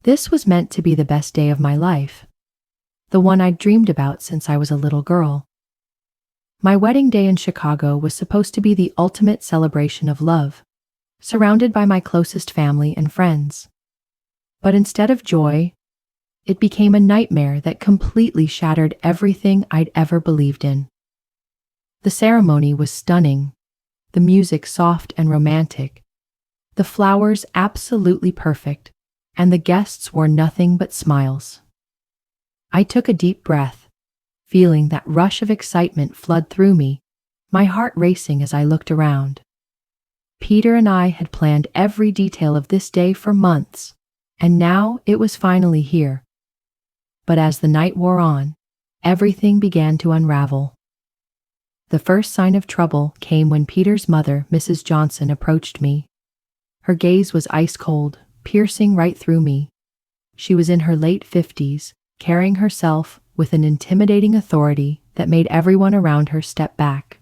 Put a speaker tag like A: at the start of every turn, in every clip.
A: This was meant to be the best day of my life, the one I'd dreamed about since I was a little girl. My wedding day in Chicago was supposed to be the ultimate celebration of love, surrounded by my closest family and friends. But instead of joy, it became a nightmare that completely shattered everything I'd ever believed in. The ceremony was stunning, the music soft and romantic, the flowers absolutely perfect, and the guests wore nothing but smiles. I took a deep breath, feeling that rush of excitement flood through me, my heart racing as I looked around. Peter and I had planned every detail of this day for months, and now it was finally here. But as the night wore on, everything began to unravel. The first sign of trouble came when Peter's mother, Mrs. Johnson, approached me. Her gaze was ice cold, piercing right through me. She was in her late 50s, carrying herself with an intimidating authority that made everyone around her step back.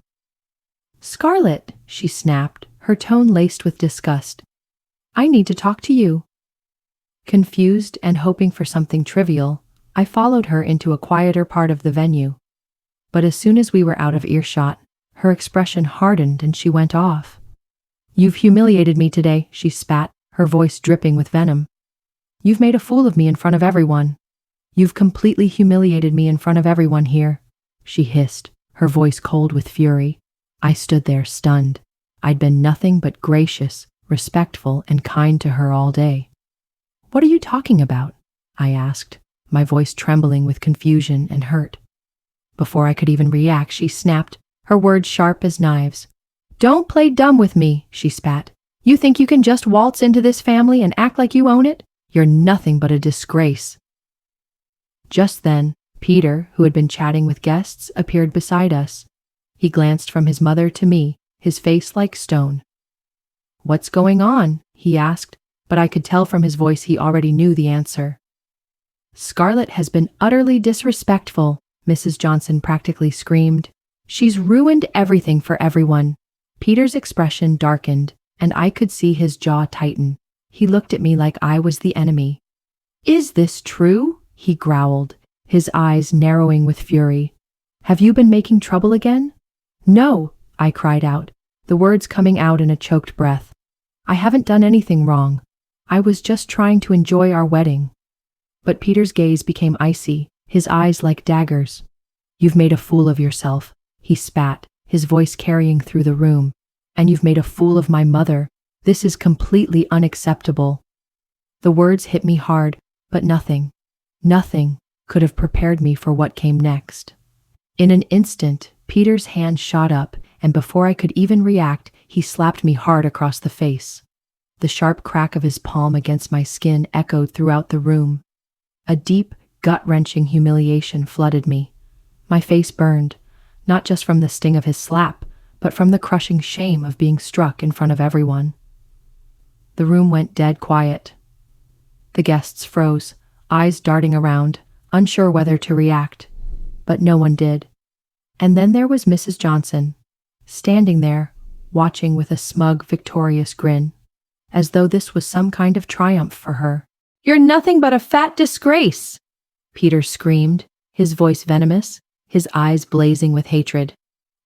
A: "Scarlett," she snapped, her tone laced with disgust. "I need to talk to you." Confused and hoping for something trivial, I followed her into a quieter part of the venue. But as soon as we were out of earshot, her expression hardened and she went off. "You've humiliated me today," she spat, her voice dripping with venom. "You've made a fool of me in front of everyone. You've completely humiliated me in front of everyone here," she hissed, her voice cold with fury. I stood there stunned. I'd been nothing but gracious, respectful, and kind to her all day. "What are you talking about?" I asked, my voice trembling with confusion and hurt. Before I could even react, she snapped, her words sharp as knives. "Don't play dumb with me," she spat. "You think you can just waltz into this family and act like you own it? You're nothing but a disgrace." Just then, Peter, who had been chatting with guests, appeared beside us. He glanced from his mother to me, his face like stone. "What's going on?" he asked, but I could tell from his voice he already knew the answer. "Scarlett has been utterly disrespectful," Mrs. Johnson practically screamed. "She's ruined everything for everyone." Peter's expression darkened, and I could see his jaw tighten. He looked at me like I was the enemy. "Is this true?" he growled, his eyes narrowing with fury. "Have you been making trouble again?" "No," I cried out, the words coming out in a choked breath. "I haven't done anything wrong. I was just trying to enjoy our wedding." But Peter's gaze became icy, his eyes like daggers. "You've made a fool of yourself," he spat, his voice carrying through the room. "And you've made a fool of my mother. This is completely unacceptable." The words hit me hard, but nothing could have prepared me for what came next. In an instant, Peter's hand shot up, and before I could even react, he slapped me hard across the face. The sharp crack of his palm against my skin echoed throughout the room. A deep, gut-wrenching humiliation flooded me. My face burned, not just from the sting of his slap, but from the crushing shame of being struck in front of everyone. The room went dead quiet. The guests froze, eyes darting around, unsure whether to react. But no one did. And then there was Mrs. Johnson, standing there, watching with a smug, victorious grin, as though this was some kind of triumph for her. "You're nothing but a fat disgrace!" Peter screamed, his voice venomous, his eyes blazing with hatred.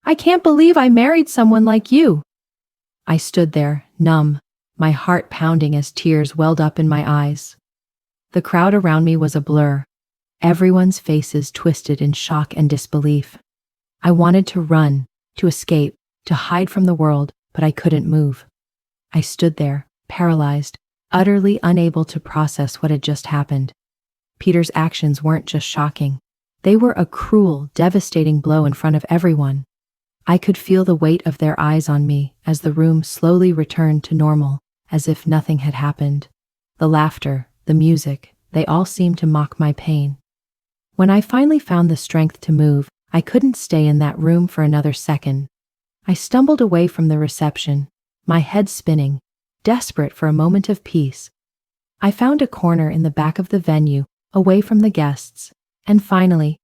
A: "I can't believe I married someone like you." I stood there, numb, my heart pounding as tears welled up in my eyes. The crowd around me was a blur, everyone's faces twisted in shock and disbelief. I wanted to run, to escape, to hide from the world, but I couldn't move. I stood there, paralyzed, utterly unable to process what had just happened. Peter's actions weren't just shocking. They were a cruel, devastating blow in front of everyone. I could feel the weight of their eyes on me as the room slowly returned to normal, as if nothing had happened. The laughter, the music, they all seemed to mock my pain. When I finally found the strength to move, I couldn't stay in that room for another second. I stumbled away from the reception, my head spinning, desperate for a moment of peace. I found a corner in the back of the venue, away from the guests, and finally,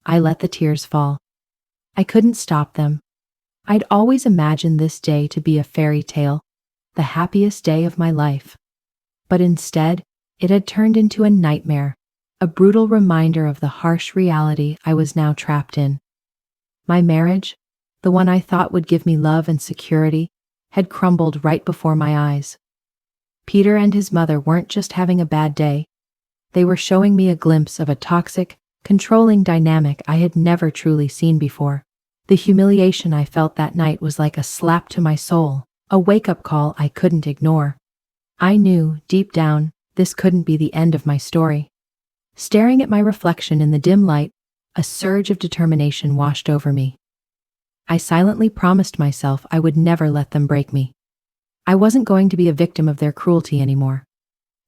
A: I let the tears fall. I couldn't stop them. I'd always imagined this day to be a fairy tale, the happiest day of my life. But instead, It had turned into a nightmare, a brutal reminder of the harsh reality I was now trapped in. My marriage, the one I thought would give me love and security, had crumbled right before my eyes. Peter and his mother weren't just having a bad day. They were showing me a glimpse of a toxic, controlling dynamic I had never truly seen before. The humiliation I felt that night was like a slap to my soul, a wake-up call I couldn't ignore. I knew, deep down, this couldn't be the end of my story. Staring at my reflection in the dim light, a surge of determination washed over me. I silently promised myself I would never let them break me. I wasn't going to be a victim of their cruelty anymore.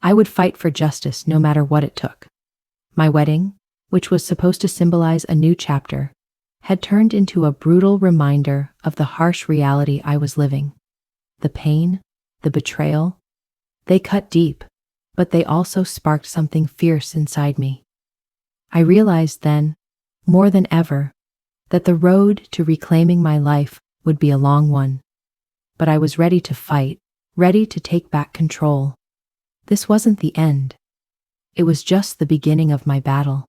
A: I would fight for justice no matter what it took. My wedding, which was supposed to symbolize a new chapter, had turned into a brutal reminder of the harsh reality I was living. The pain, the betrayal, they cut deep, but they also sparked something fierce inside me. I realized then, more than ever, that the road to reclaiming my life would be a long one. But I was ready to fight, ready to take back control. This wasn't the end. It was just the beginning of my battle.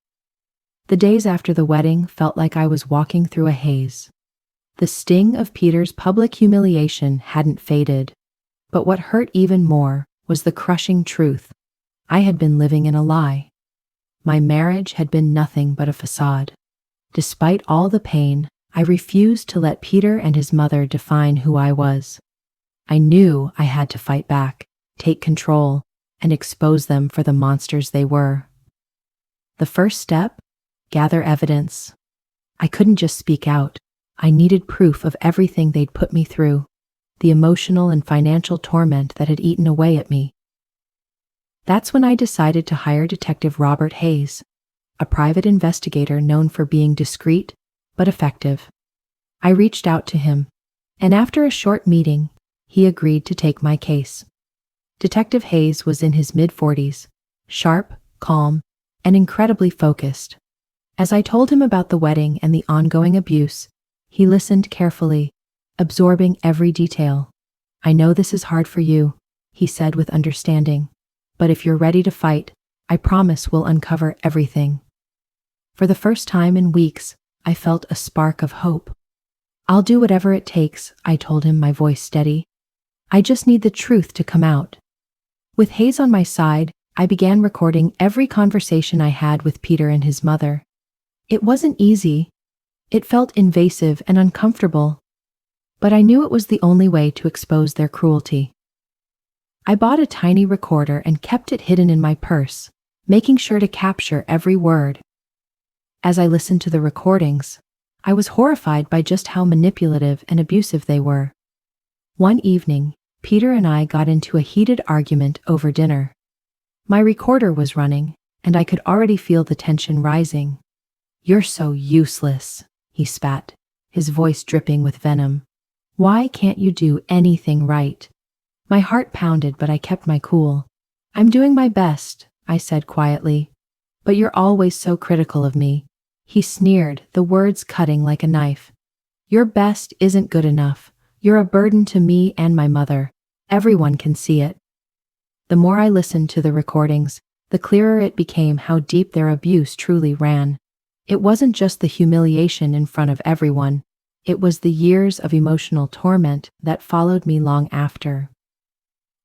A: The days after the wedding felt like I was walking through a haze. The sting of Peter's public humiliation hadn't faded, but what hurt even more was the crushing truth. I had been living in a lie. My marriage had been nothing but a facade. Despite all the pain, I refused to let Peter and his mother define who I was. I knew I had to fight back, take control, and expose them for the monsters they were. The first step? Gather evidence. I couldn't just speak out. I needed proof of everything they'd put me through, the emotional and financial torment that had eaten away at me. That's when I decided to hire Detective Robert Hayes, a private investigator known for being discreet but effective. I reached out to him, and after a short meeting, he agreed to take my case. Detective Hayes was in his mid-40s, sharp, calm, and incredibly focused. As I told him about the wedding and the ongoing abuse, he listened carefully, absorbing every detail. "I know this is hard for you," he said with understanding, "but if you're ready to fight, I promise we'll uncover everything." For the first time in weeks, I felt a spark of hope. "I'll do whatever it takes," I told him, my voice steady. "I just need the truth to come out." With Hayes on my side, I began recording every conversation I had with Peter and his mother. It wasn't easy. It felt invasive and uncomfortable, but I knew it was the only way to expose their cruelty. I bought a tiny recorder and kept it hidden in my purse, making sure to capture every word. As I listened to the recordings, I was horrified by just how manipulative and abusive they were. One evening, Peter and I got into a heated argument over dinner. My recorder was running, and I could already feel the tension rising. "You're so useless," he spat, his voice dripping with venom. "Why can't you do anything right?" My heart pounded, but I kept my cool. "I'm doing my best," I said quietly. "But you're always so critical of me," he sneered, the words cutting like a knife. "Your best isn't good enough. You're a burden to me and my mother. Everyone can see it." The more I listened to the recordings, the clearer it became how deep their abuse truly ran. It wasn't just the humiliation in front of everyone. It was the years of emotional torment that followed me long after.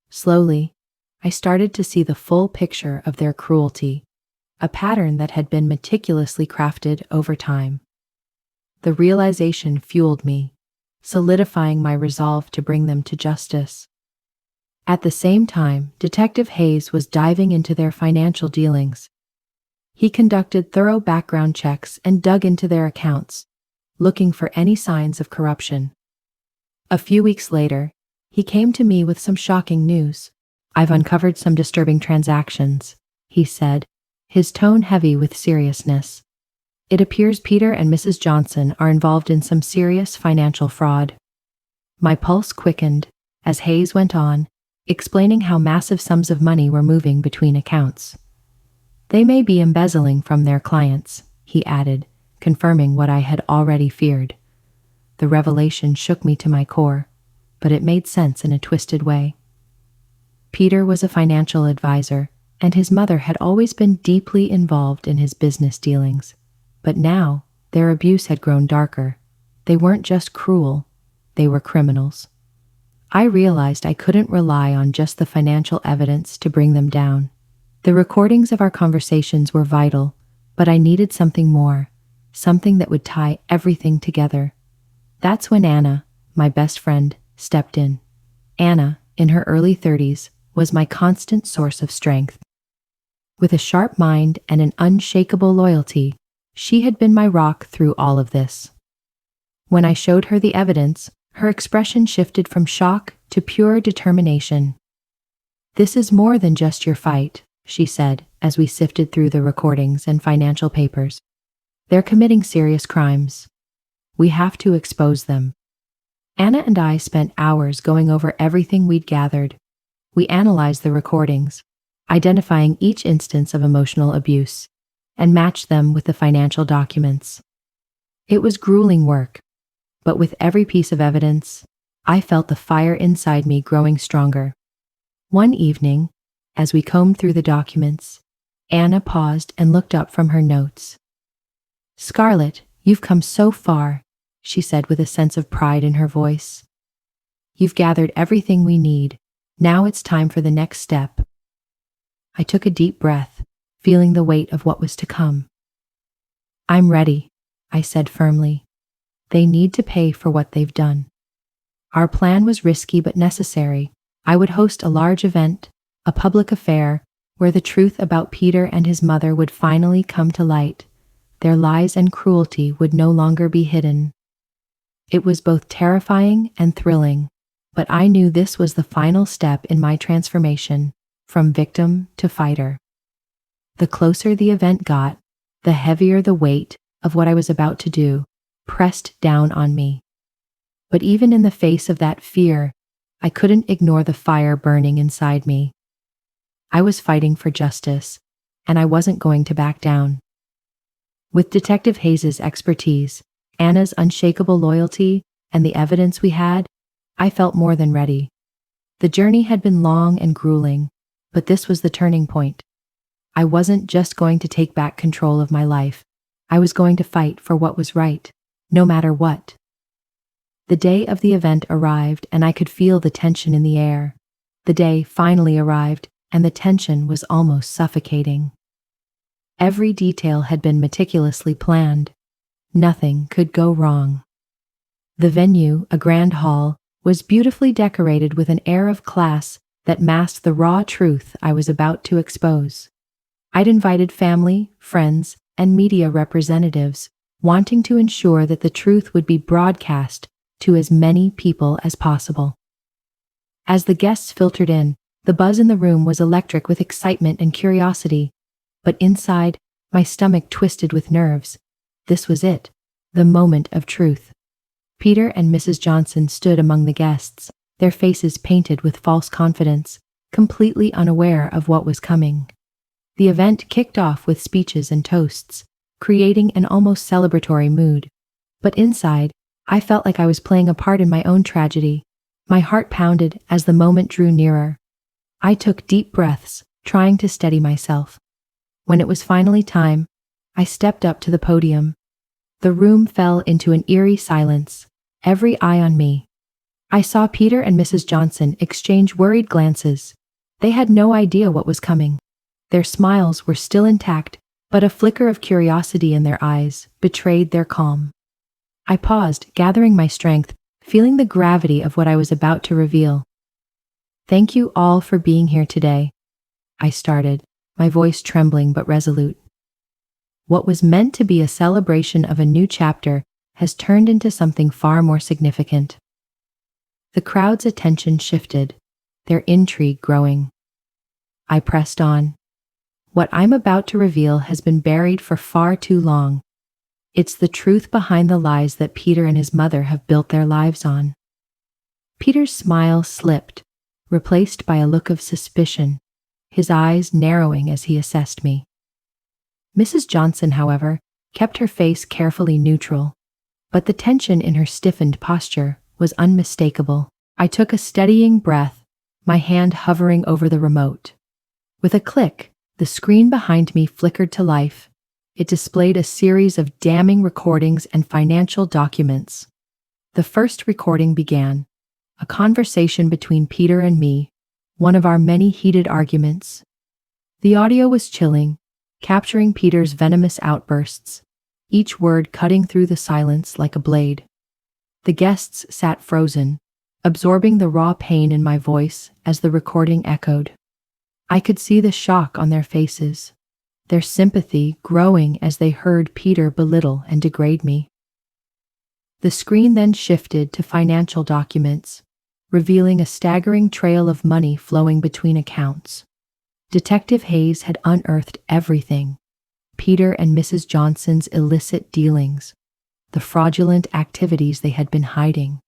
A: Slowly, I started to see the full picture of their cruelty, a pattern that had been meticulously crafted over time. The realization fueled me, solidifying my resolve to bring them to justice. At the same time, Detective Hayes was diving into their financial dealings. He conducted thorough background checks and dug into their accounts, looking for any signs of corruption. A few weeks later, he came to me with some shocking news. "I've uncovered some disturbing transactions," he said, his tone heavy with seriousness. "It appears Peter and Mrs. Johnson are involved in some serious financial fraud." My pulse quickened as Hayes went on, explaining how massive sums of money were moving between accounts. "They may be embezzling from their clients," he added, confirming what I had already feared. The revelation shook me to my core, but it made sense in a twisted way. Peter was a financial advisor, and his mother had always been deeply involved in his business dealings. But now, their abuse had grown darker. They weren't just cruel, they were criminals. I realized I couldn't rely on just the financial evidence to bring them down. The recordings of our conversations were vital, but I needed something more, something that would tie everything together. That's when Anna, my best friend, stepped in. Anna, in her early 30s, was my constant source of strength. With a sharp mind and an unshakable loyalty, she had been my rock through all of this. When I showed her the evidence, her expression shifted from shock to pure determination. "This is more than just your fight," she said, as we sifted through the recordings and financial papers. "They're committing serious crimes. We have to expose them." Anna and I spent hours going over everything we'd gathered. We analyzed the recordings, identifying each instance of emotional abuse, and matched them with the financial documents. It was grueling work, but with every piece of evidence, I felt the fire inside me growing stronger. One evening, as we combed through the documents, Anna paused and looked up from her notes. "Scarlett, you've come so far," she said with a sense of pride in her voice. "You've gathered everything we need. Now it's time for the next step." I took a deep breath, feeling the weight of what was to come. "I'm ready," I said firmly. "They need to pay for what they've done." Our plan was risky but necessary. I would host a large event, a public affair, where the truth about Peter and his mother would finally come to light. Their lies and cruelty would no longer be hidden. It was both terrifying and thrilling, but I knew this was the final step in my transformation, from victim to fighter. The closer the event got, the heavier the weight of what I was about to do pressed down on me. But even in the face of that fear, I couldn't ignore the fire burning inside me. I was fighting for justice, and I wasn't going to back down. With Detective Hayes' expertise, Anna's unshakable loyalty, and the evidence we had, I felt more than ready. The journey had been long and grueling, but this was the turning point. I wasn't just going to take back control of my life. I was going to fight for what was right, no matter what. The day of the event arrived, and I could feel the tension in the air. The day finally arrived, and the tension was almost suffocating. Every detail had been meticulously planned. Nothing could go wrong. The venue, a grand hall, was beautifully decorated with an air of class that masked the raw truth I was about to expose. I'd invited family, friends, and media representatives, wanting to ensure that the truth would be broadcast to as many people as possible. As the guests filtered in, the buzz in the room was electric with excitement and curiosity, but inside, my stomach twisted with nerves. This was it, the moment of truth. Peter and Mrs. Johnson stood among the guests, their faces painted with false confidence, completely unaware of what was coming. The event kicked off with speeches and toasts, creating an almost celebratory mood. But inside, I felt like I was playing a part in my own tragedy. My heart pounded as the moment drew nearer. I took deep breaths, trying to steady myself. When it was finally time, I stepped up to the podium. The room fell into an eerie silence, every eye on me. I saw Peter and Mrs. Johnson exchange worried glances. They had no idea what was coming. Their smiles were still intact, but a flicker of curiosity in their eyes betrayed their calm. I paused, gathering my strength, feeling the gravity of what I was about to reveal. "Thank you all for being here today," I started, my voice trembling but resolute. What was meant to be a celebration of a new chapter has turned into something far more significant. The crowd's attention shifted, their intrigue growing. I pressed on. What I'm about to reveal has been buried for far too long. It's the truth behind the lies that Peter and his mother have built their lives on. Peter's smile slipped, replaced by a look of suspicion, his eyes narrowing as he assessed me. Mrs. Johnson, however, kept her face carefully neutral, but the tension in her stiffened posture was unmistakable. I took a steadying breath, my hand hovering over the remote. With a click, The screen behind me flickered to life. It displayed a series of damning recordings and financial documents. The first recording began, a conversation between Peter and me, one of our many heated arguments. The audio was chilling, capturing Peter's venomous outbursts, each word cutting through the silence like a blade. The guests sat frozen, absorbing the raw pain in my voice as the recording echoed. I could see the shock on their faces, their sympathy growing as they heard Peter belittle and degrade me. The screen then shifted to financial documents, revealing a staggering trail of money flowing between accounts. Detective Hayes had unearthed everything: Peter and Mrs. Johnson's illicit dealings, the fraudulent activities they had been hiding.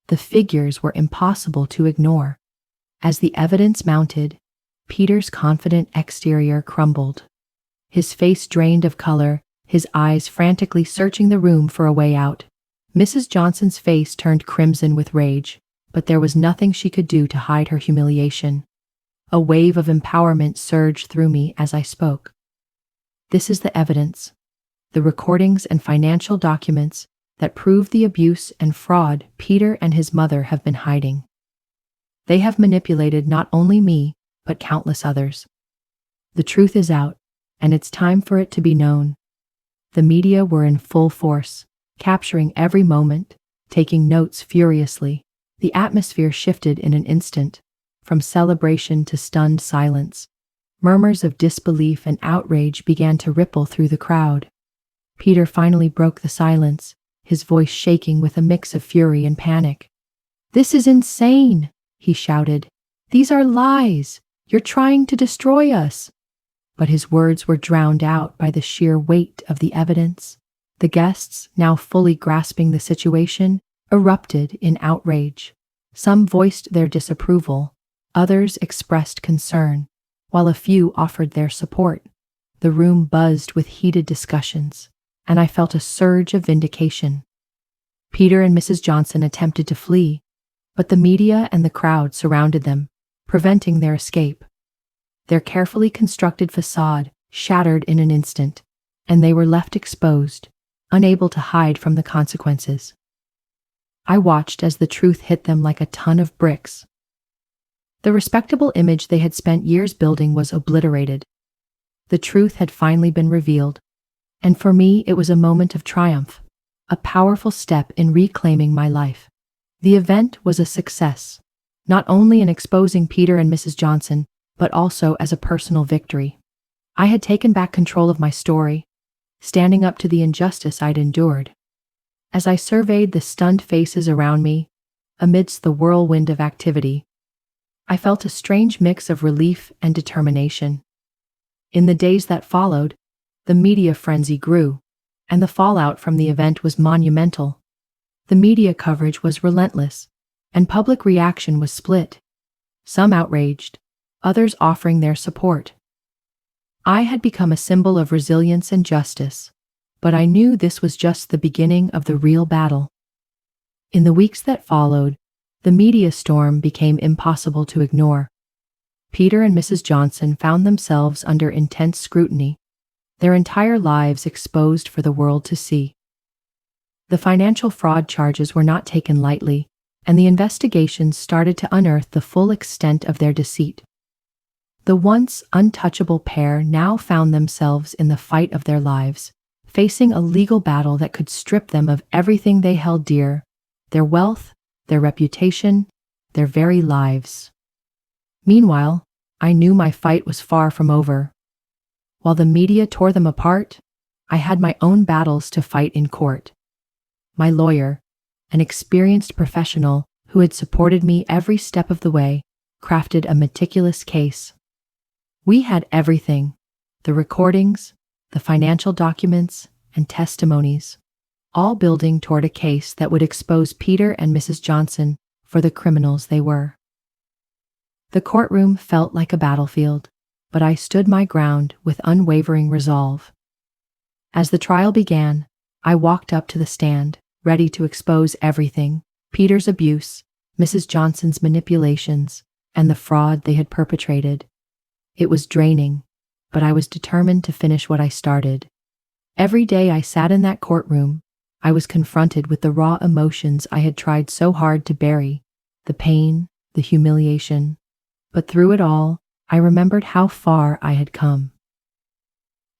A: The figures were impossible to ignore. As the evidence mounted, Peter's confident exterior crumbled. His face drained of color, his eyes frantically searching the room for a way out. Mrs. Johnson's face turned crimson with rage, but there was nothing she could do to hide her humiliation. A wave of empowerment surged through me as I spoke. This is the evidence, the recordings and financial documents that prove the abuse and fraud Peter and his mother have been hiding. They have manipulated not only me, but countless others. The truth is out, and it's time for it to be known. The media were in full force, capturing every moment, taking notes furiously. The atmosphere shifted in an instant, from celebration to stunned silence. Murmurs of disbelief and outrage began to ripple through the crowd. Peter finally broke the silence, his voice shaking with a mix of fury and panic. "This is insane," he shouted. "These are lies. You're trying to destroy us." But his words were drowned out by the sheer weight of the evidence. The guests, now fully grasping the situation, erupted in outrage. Some voiced their disapproval, others expressed concern, while a few offered their support. The room buzzed with heated discussions, and I felt a surge of vindication. Peter and Mrs. Johnson attempted to flee, but the media and the crowd surrounded them, preventing their escape. Their carefully constructed facade shattered in an instant, and they were left exposed, unable to hide from the consequences. I watched as the truth hit them like a ton of bricks. The respectable image they had spent years building was obliterated. The truth had finally been revealed, and for me it was a moment of triumph, a powerful step in reclaiming my life. The event was a success, not only in exposing Peter and Mrs. Johnson, but also as a personal victory. I had taken back control of my story, standing up to the injustice I'd endured. As I surveyed the stunned faces around me, amidst the whirlwind of activity, I felt a strange mix of relief and determination. In the days that followed, the media frenzy grew, and the fallout from the event was monumental. The media coverage was relentless, and public reaction was split. Some outraged, others offering their support. I had become a symbol of resilience and justice, but I knew this was just the beginning of the real battle. In the weeks that followed, the media storm became impossible to ignore. Peter and Mrs. Johnson found themselves under intense scrutiny, their entire lives exposed for the world to see. The financial fraud charges were not taken lightly, and the investigations started to unearth the full extent of their deceit. The once untouchable pair now found themselves in the fight of their lives, facing a legal battle that could strip them of everything they held dear: their wealth, their reputation, their very lives. Meanwhile, I knew my fight was far from over. While the media tore them apart, I had my own battles to fight in court. My lawyer, an experienced professional who had supported me every step of the way, crafted a meticulous case. We had everything: the recordings, the financial documents, and testimonies, all building toward a case that would expose Peter and Mrs. Johnson for the criminals they were. The courtroom felt like a battlefield, but I stood my ground with unwavering resolve. As the trial began, I walked up to the stand, ready to expose everything: Peter's abuse, Mrs. Johnson's manipulations, and the fraud they had perpetrated. It was draining, but I was determined to finish what I started. Every day I sat in that courtroom, I was confronted with the raw emotions I had tried so hard to bury, the pain, the humiliation. But through it all, I remembered how far I had come.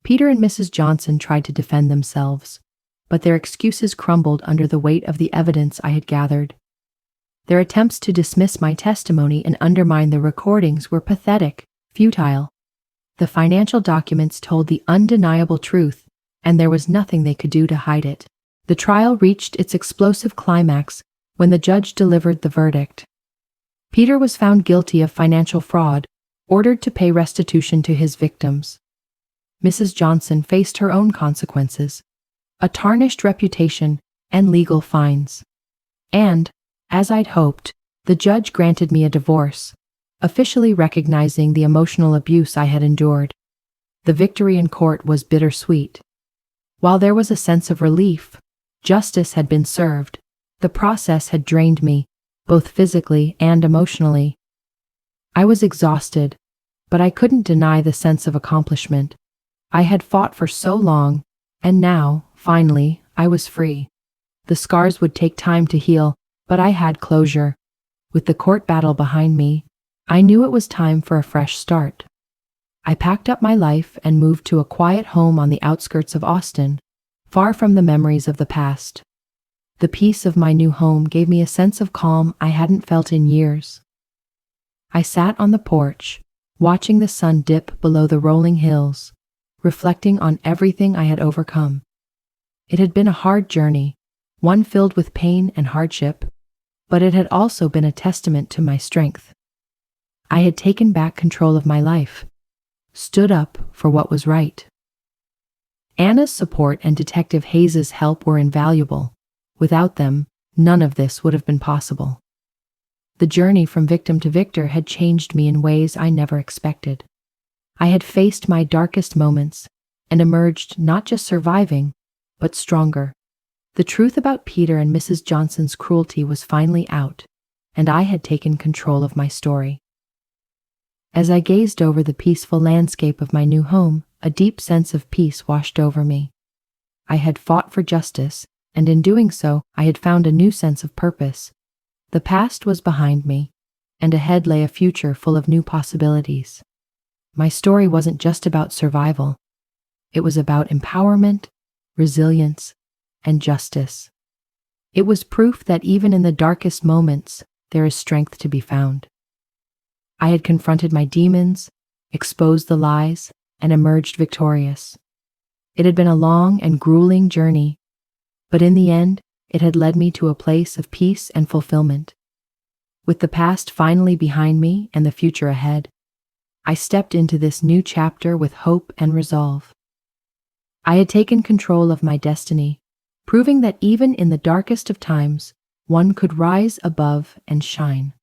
A: Peter and Mrs. Johnson tried to defend themselves, but their excuses crumbled under the weight of the evidence I had gathered. Their attempts to dismiss my testimony and undermine the recordings were pathetic, futile. The financial documents told the undeniable truth, and there was nothing they could do to hide it. The trial reached its explosive climax when the judge delivered the verdict. Peter was found guilty of financial fraud, ordered to pay restitution to his victims. Mrs. Johnson faced her own consequences, a tarnished reputation and legal fines. And, as I'd hoped, the judge granted me a divorce, officially recognizing the emotional abuse I had endured. The victory in court was bittersweet. While there was a sense of relief, justice had been served. The process had drained me, both physically and emotionally. I was exhausted, but I couldn't deny the sense of accomplishment. I had fought for so long, and now, finally, I was free. The scars would take time to heal, but I had closure. With the court battle behind me, I knew it was time for a fresh start. I packed up my life and moved to a quiet home on the outskirts of Austin, far from the memories of the past. The peace of my new home gave me a sense of calm I hadn't felt in years. I sat on the porch, watching the sun dip below the rolling hills, reflecting on everything I had overcome. It had been a hard journey, one filled with pain and hardship, but it had also been a testament to my strength. I had taken back control of my life, stood up for what was right. Anna's support and Detective Hayes's help were invaluable. Without them, none of this would have been possible. The journey from victim to victor had changed me in ways I never expected. I had faced my darkest moments and emerged not just surviving, but stronger. The truth about Peter and Mrs. Johnson's cruelty was finally out, and I had taken control of my story. As I gazed over the peaceful landscape of my new home, a deep sense of peace washed over me. I had fought for justice, and in doing so, I had found a new sense of purpose. The past was behind me, and ahead lay a future full of new possibilities. My story wasn't just about survival. It was about empowerment, resilience, and justice. It was proof that even in the darkest moments, there is strength to be found. I had confronted my demons, exposed the lies, and emerged victorious. It had been a long and grueling journey, but in the end, it had led me to a place of peace and fulfillment. With the past finally behind me and the future ahead, I stepped into this new chapter with hope and resolve. I had taken control of my destiny, proving that even in the darkest of times, one could rise above and shine.